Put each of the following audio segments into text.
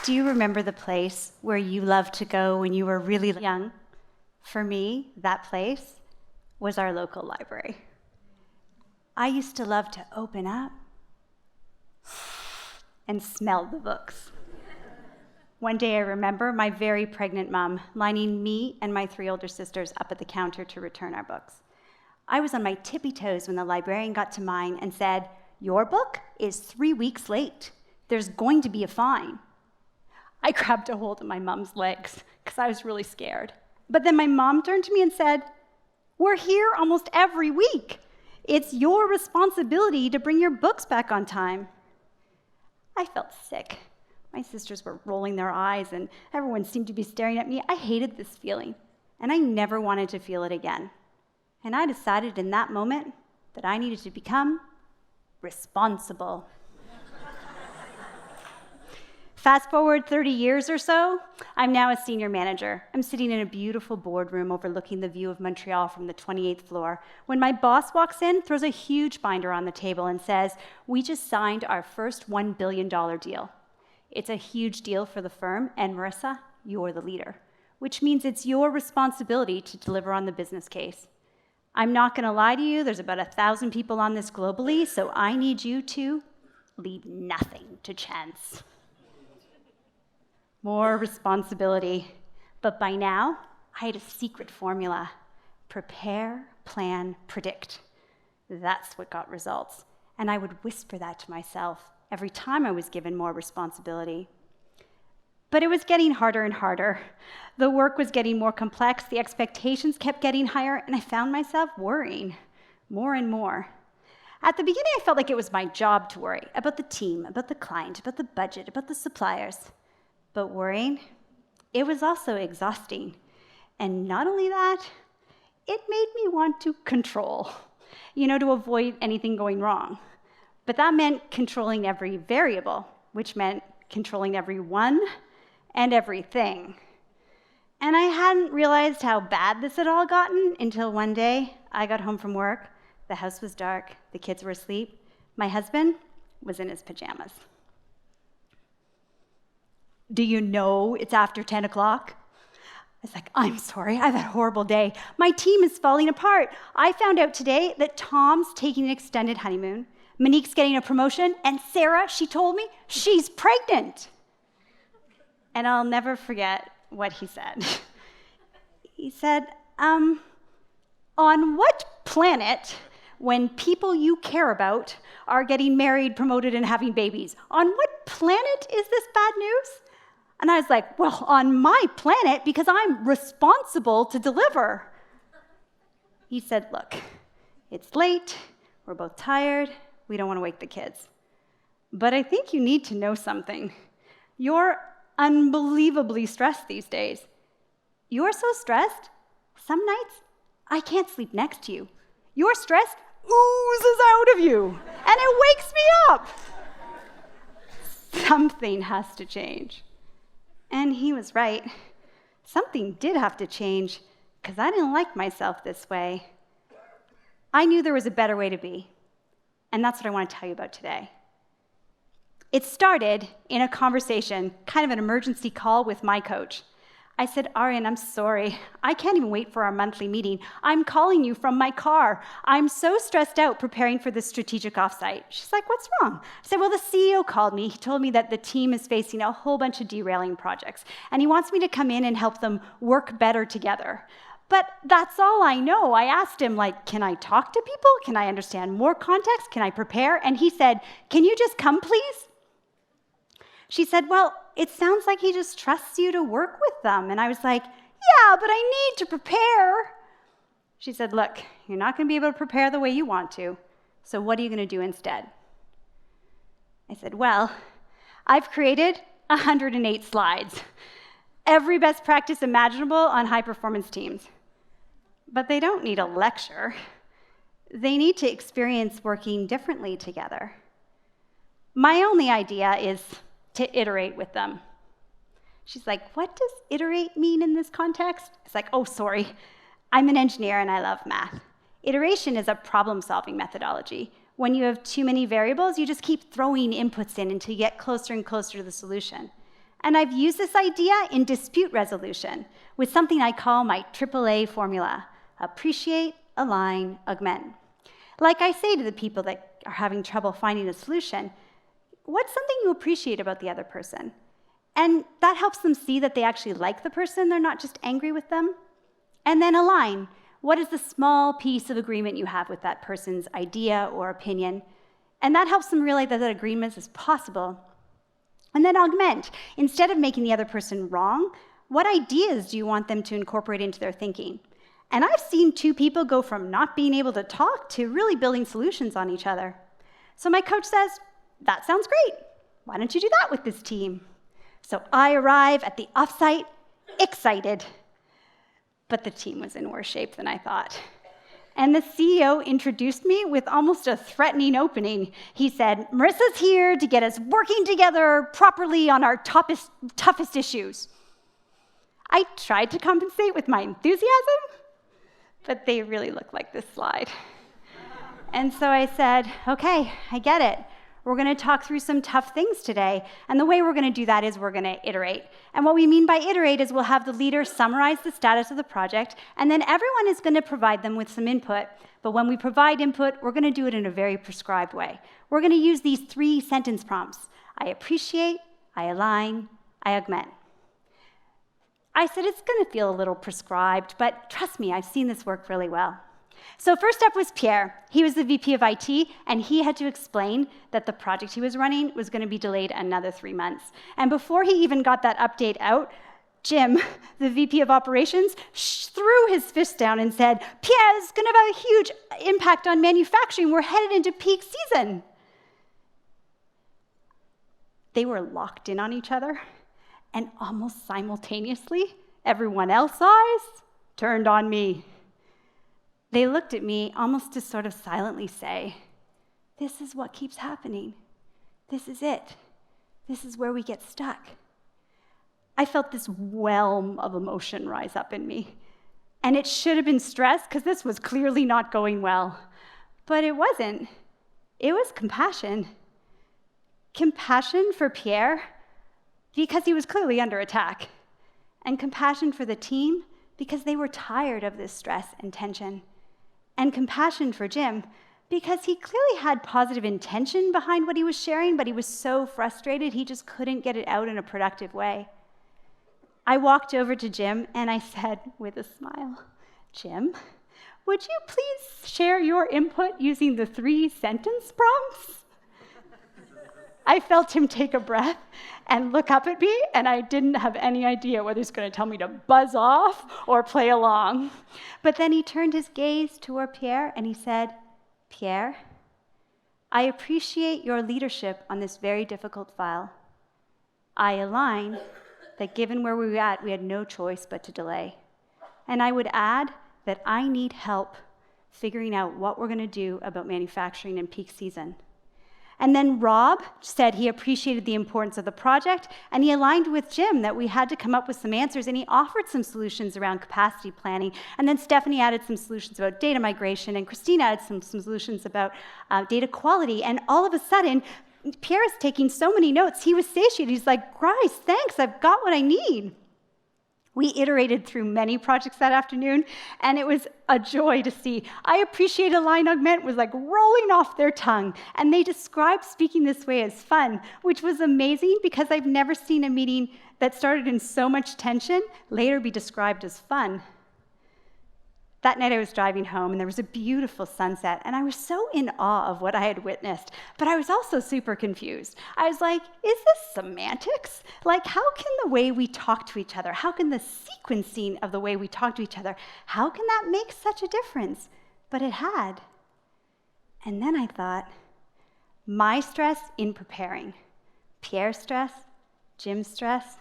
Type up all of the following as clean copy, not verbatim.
Do you remember the place where you loved to go when you were really young? For me, that place was our local library. I used to love to open up and smell the books. One day I remember my very pregnant mom lining me and my 3 older sisters up at the counter to return our books. I was on my tippy toes when the librarian got to mine and said, "Your book is 3 weeks late. There's going to be a fine." I grabbed a hold of my mom's legs because I was really scared. But then my mom turned to me and said, "We're here almost every week. It's your responsibility to bring your books back on time." I felt sick. My sisters were rolling their eyes and everyone seemed to be staring at me. I hated this feeling and I never wanted to feel it again. And I decided in that moment that I needed to become responsible. Fast forward 30 years or so, I'm now a senior manager. I'm sitting in a beautiful boardroom overlooking the view of Montreal from the 28th floor when my boss walks in, throws a huge binder on the table and says, "We just signed our first $1 billion deal. It's a huge deal for the firm, and Marisa, you're the leader, which means it's your responsibility to deliver on the business case. I'm not going to lie to you, there's about 1,000 people on this globally, so I need you to leave nothing to chance." More responsibility. But by now, I had a secret formula. Prepare, plan, predict. That's what got results. And I would whisper that to myself every time I was given more responsibility. But it was getting harder and harder. The work was getting more complex, the expectations kept getting higher, and I found myself worrying more and more. At the beginning, I felt like it was my job to worry about the team, about the client, about the budget, about the suppliers. But worrying, it was also exhausting. And not only that, it made me want to control, to avoid anything going wrong. But that meant controlling every variable, which meant controlling everyone and everything. And I hadn't realized how bad this had all gotten until one day I got home from work, the house was dark, the kids were asleep, my husband was in his pajamas. "Do you know it's after 10 o'clock? I was like, "I'm sorry, I've had a horrible day. My team is falling apart. I found out today that Tom's taking an extended honeymoon, Monique's getting a promotion, and Sarah, she told me she's pregnant." And I'll never forget what he said. He said, "On what planet, when people you care about are getting married, promoted, and having babies, on what planet is this bad news?" And I was like, "Well, on my planet, because I'm responsible to deliver." He said, "Look, it's late, we're both tired, we don't want to wake the kids. But I think you need to know something. You're unbelievably stressed these days. You're so stressed, some nights I can't sleep next to you. Your stress oozes out of you, and it wakes me up. Something has to change." And he was right. Something did have to change, because I didn't like myself this way. I knew there was a better way to be, and that's what I want to tell you about today. It started in a conversation, kind of an emergency call with my coach. I said, "Arian, I'm sorry. I can't even wait for our monthly meeting. I'm calling you from my car. I'm so stressed out preparing for this strategic offsite." She's like, "What's wrong?" I said, "Well, the CEO called me. He told me that the team is facing a whole bunch of derailing projects, and he wants me to come in and help them work better together. But that's all I know." I asked him, "Can I talk to people? Can I understand more context? Can I prepare?" And he said, "Can you just come, please?" She said, "Well, it sounds like he just trusts you to work with them." And I was like, "Yeah, but I need to prepare." She said, "Look, you're not going to be able to prepare the way you want to, so what are you going to do instead?" I said, "Well, I've created 108 slides, every best practice imaginable on high-performance teams. But they don't need a lecture. They need to experience working differently together. My only idea is to iterate with them." She's like, "What does iterate mean in this context?" It's like, "Oh, sorry. I'm an engineer and I love math. Iteration is a problem-solving methodology. When you have too many variables, you just keep throwing inputs in until you get closer and closer to the solution. And I've used this idea in dispute resolution with something I call my AAA formula: appreciate, align, augment. Like I say to the people that are having trouble finding a solution, what's something you appreciate about the other person? And that helps them see that they actually like the person, they're not just angry with them. And then align. What is the small piece of agreement you have with that person's idea or opinion? And that helps them realize that agreement is possible. And then augment. Instead of making the other person wrong, what ideas do you want them to incorporate into their thinking? And I've seen two people go from not being able to talk to really building solutions on each other. So my coach says, that sounds great. Why don't you do that with this team? So I arrive at the offsite, excited. But the team was in worse shape than I thought. And the CEO introduced me with almost a threatening opening. He said, Marisa's here to get us working together properly on our toughest issues. I tried to compensate with my enthusiasm, but they really looked like this slide. And so I said, okay, I get it. We're going to talk through some tough things today. And the way we're going to do that is we're going to iterate. And what we mean by iterate is we'll have the leader summarize the status of the project, and then everyone is going to provide them with some input. But when we provide input, we're going to do it in a very prescribed way. We're going to use these 3 sentence prompts: I appreciate, I align, I augment. I said, it's going to feel a little prescribed, but trust me, I've seen this work really well. So first up was Pierre. He was the VP of IT, and he had to explain that the project he was running was going to be delayed another 3 months. And before he even got that update out, Jim, the VP of Operations, threw his fist down and said, Pierre is going to have a huge impact on manufacturing. We're headed into peak season. They were locked in on each other, and almost simultaneously, everyone else's eyes turned on me. They looked at me almost to sort of silently say, this is what keeps happening. This is it. This is where we get stuck. I felt this whelm of emotion rise up in me. And it should have been stress, because this was clearly not going well. But it wasn't. It was compassion. Compassion for Pierre, because he was clearly under attack. And compassion for the team, because they were tired of this stress and tension. And compassion for Jim, because he clearly had positive intention behind what he was sharing, but he was so frustrated he just couldn't get it out in a productive way. I walked over to Jim and I said with a smile, Jim, would you please share your input using the 3 sentence prompts? I felt him take a breath and look up at me, and I didn't have any idea whether he's going to tell me to buzz off or play along. But then he turned his gaze toward Pierre and he said, Pierre, I appreciate your leadership on this very difficult file. I align that given where we were at, we had no choice but to delay. And I would add that I need help figuring out what we're going to do about manufacturing in peak season. And then Rob said he appreciated the importance of the project, and he aligned with Jim that we had to come up with some answers, and he offered some solutions around capacity planning. And then Stephanie added some solutions about data migration, and Christine added some solutions about data quality. And all of a sudden, Pierre is taking so many notes, he was satiated. He's like, guys, thanks, I've got what I need. We iterated through many projects that afternoon, and it was a joy to see. I appreciate align augment was like rolling off their tongue, and they described speaking this way as fun, which was amazing because I've never seen a meeting that started in so much tension later be described as fun. That night I was driving home, and there was a beautiful sunset, and I was so in awe of what I had witnessed, but I was also super confused. I was like, is this semantics? Like, how can the way we talk to each other, how can the sequencing of the way we talk to each other, how can that make such a difference? But it had. And then I thought, my stress in preparing, Pierre's stress, Jim's stress,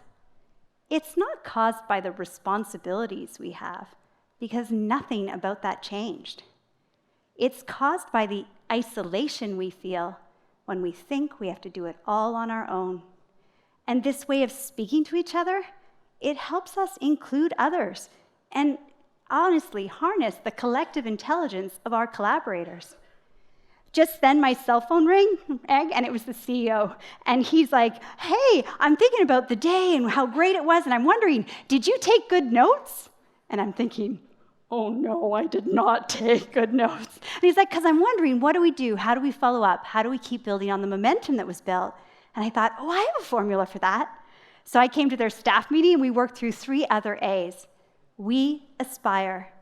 it's not caused by the responsibilities we have, because nothing about that changed. It's caused by the isolation we feel when we think we have to do it all on our own. And this way of speaking to each other, it helps us include others and honestly harness the collective intelligence of our collaborators. Just then my cell phone rang, and it was the CEO. And he's like, hey, I'm thinking about the day and how great it was, and I'm wondering, did you take good notes? And I'm thinking, oh no, I did not take good notes. And he's like, because I'm wondering, what do we do? How do we follow up? How do we keep building on the momentum that was built? And I thought, oh, I have a formula for that. So I came to their staff meeting, and we worked through 3 other A's. We aspire.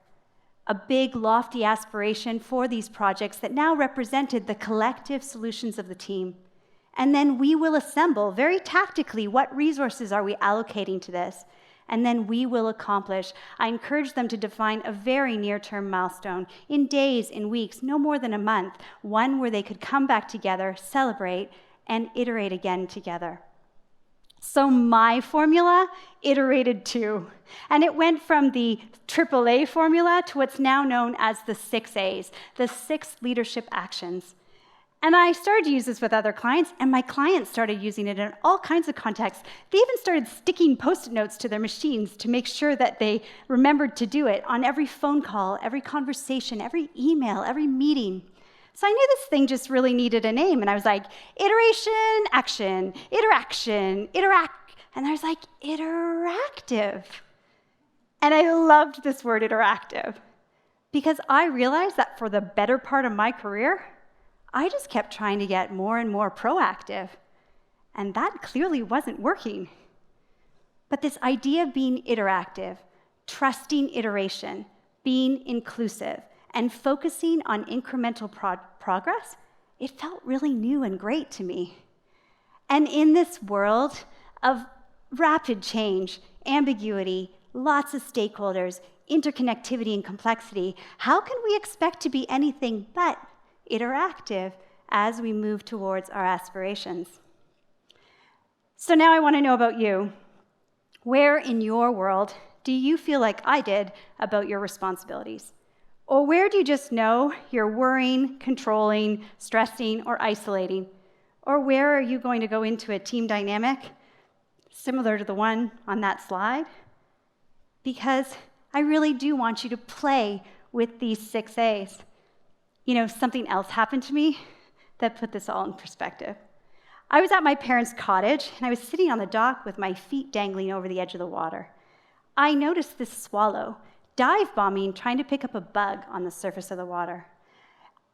A big, lofty aspiration for these projects that now represented the collective solutions of the team. And then we will assemble, very tactically, what resources are we allocating to this? And then we will accomplish. I encourage them to define a very near-term milestone, in days, in weeks, no more than a month, one where they could come back together, celebrate, and iterate again together. So my formula iterated too. And it went from the AAA formula to what's now known as the 6 A's, the 6 leadership actions. And I started to use this with other clients, and my clients started using it in all kinds of contexts. They even started sticking Post-it notes to their machines to make sure that they remembered to do it on every phone call, every conversation, every email, every meeting. So I knew this thing just really needed a name, and I was like, iteration, action, interaction, interact, and I was like, interactive. And I loved this word interactive because I realized that for the better part of my career, I just kept trying to get more and more proactive, and that clearly wasn't working. But this idea of being interactive, trusting iteration, being inclusive, and focusing on incremental progress, it felt really new and great to me. And in this world of rapid change, ambiguity, lots of stakeholders, interconnectivity and complexity, how can we expect to be anything but interactive as we move towards our aspirations? So now I want to know about you. Where in your world do you feel like I did about your responsibilities? Or where do you just know you're worrying, controlling, stressing, or isolating? Or where are you going to go into a team dynamic similar to the one on that slide? Because I really do want you to play with these 6 A's. You know, something else happened to me that put this all in perspective. I was at my parents' cottage, and I was sitting on the dock with my feet dangling over the edge of the water. I noticed this swallow dive-bombing, trying to pick up a bug on the surface of the water.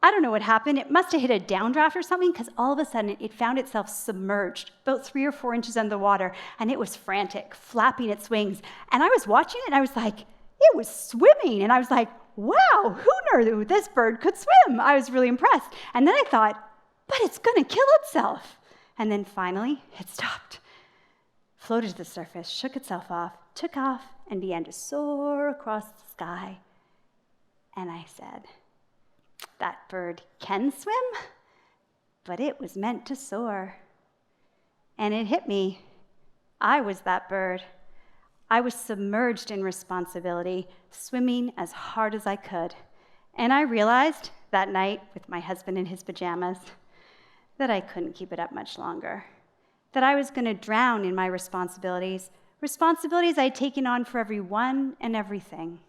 I don't know what happened. It must have hit a downdraft or something, because all of a sudden it found itself submerged, about 3 or 4 inches under the water, and it was frantic, flapping its wings. And I was watching it, and I was like, it was swimming. And I was like, wow, who knew this bird could swim? I was really impressed. And then I thought, but it's going to kill itself. And then finally, it stopped, floated to the surface, shook itself off, took off, and began to soar across the sky. And I said, that bird can swim, but it was meant to soar. And it hit me. I was that bird. I was submerged in responsibility, swimming as hard as I could. And I realized that night, with my husband in his pajamas, that I couldn't keep it up much longer, that I was going to drown in my responsibilities I'd taken on for everyone and everything.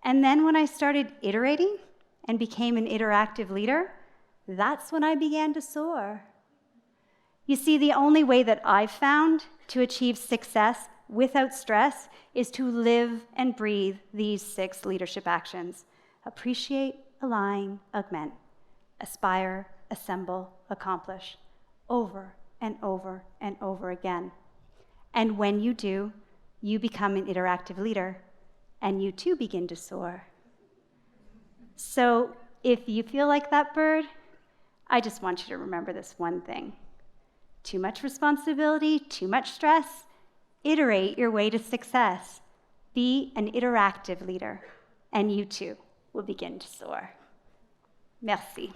And then when I started iterating and became an interactive leader, that's when I began to soar. You see, the only way that I've found to achieve success without stress is to live and breathe these 6 leadership actions: appreciate, align, augment, aspire, assemble, accomplish, over and over and over again. And when you do, you become an interactive leader, and you too begin to soar. So if you feel like that bird, I just want you to remember this one thing. Too much responsibility, too much stress, iterate your way to success. Be an interactive leader, and you too will begin to soar. Merci.